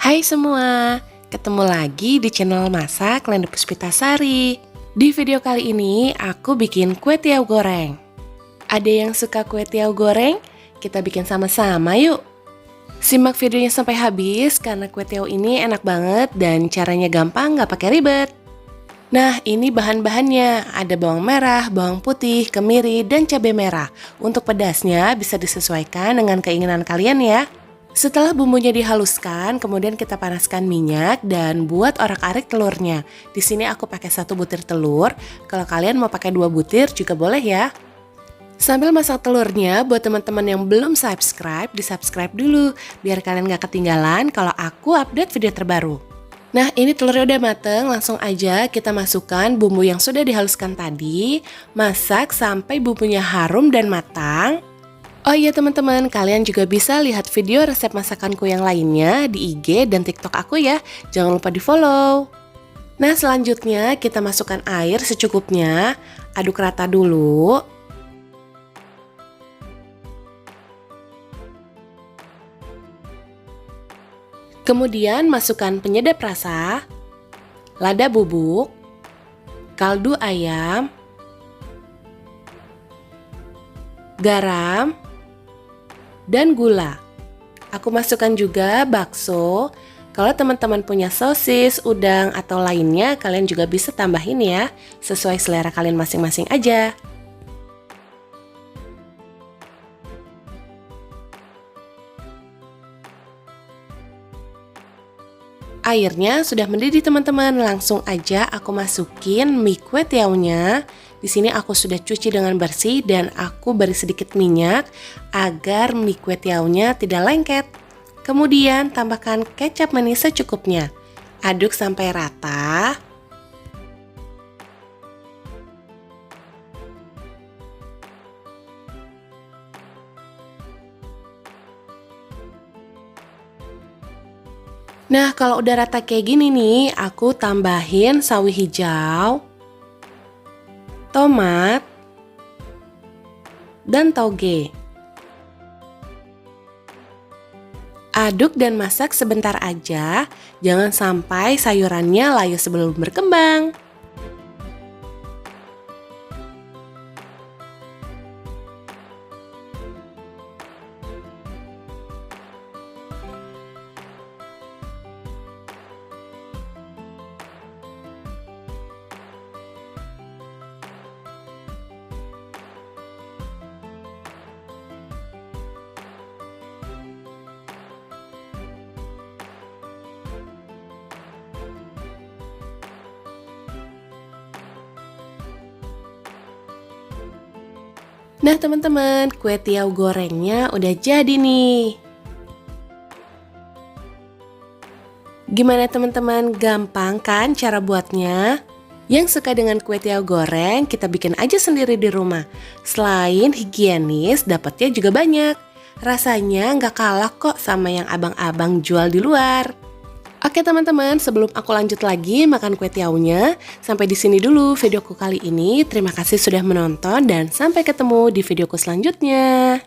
Hai semua, ketemu lagi di channel Masak Lenda Puspitasari. Di video kali ini aku bikin kue tiaw goreng. Ada yang suka kue tiaw goreng? Kita bikin sama-sama yuk. Simak videonya sampai habis karena kue tiaw ini enak banget dan caranya gampang gak pakai ribet. Nah, ini bahan-bahannya. Ada bawang merah, bawang putih, kemiri, dan cabai merah. Untuk pedasnya bisa disesuaikan dengan keinginan kalian ya. Setelah bumbunya dihaluskan, kemudian kita panaskan minyak dan buat orak-arik telurnya. Di sini aku pakai 1 butir telur. Kalau kalian mau pakai 2 butir juga boleh ya. Sambil masak telurnya, buat teman-teman yang belum subscribe, di-subscribe dulu biar kalian gak ketinggalan kalau aku update video terbaru. Nah, ini telurnya udah mateng, langsung aja kita masukkan bumbu yang sudah dihaluskan tadi. Masak sampai bumbunya harum dan matang. Oh iya teman-teman, kalian juga bisa lihat video resep masakanku yang lainnya di IG dan TikTok aku ya. Jangan lupa di follow. Nah, selanjutnya kita masukkan air secukupnya. Aduk rata dulu. Kemudian masukkan penyedap rasa, lada bubuk, kaldu ayam, garam, dan gula. Aku masukkan juga bakso. Kalau teman-teman punya sosis, udang, atau lainnya, kalian juga bisa tambahin ya. Sesuai selera kalian masing-masing aja. Airnya sudah mendidih teman-teman, langsung aja aku masukin mie kue tiawnya. Di sini aku sudah cuci dengan bersih dan aku beri sedikit minyak agar mie kue tiawnya tidak lengket. Kemudian tambahkan kecap manis secukupnya. Aduk sampai rata. Nah, kalau udah rata kayak gini nih, aku tambahin sawi hijau, tomat, dan toge. Aduk dan masak sebentar aja, jangan sampai sayurannya layu sebelum berkembang. Nah teman-teman, kue tiaw gorengnya udah jadi nih. Gimana teman-teman, gampang kan cara buatnya? Yang suka dengan kue tiaw goreng, kita bikin aja sendiri di rumah. Selain higienis, dapatnya juga banyak. Rasanya nggak kalah kok sama yang abang-abang jual di luar. Oke teman-teman, sebelum aku lanjut lagi makan kue tiawnya, sampai di sini dulu videoku kali ini. Terima kasih sudah menonton dan sampai ketemu di videoku selanjutnya.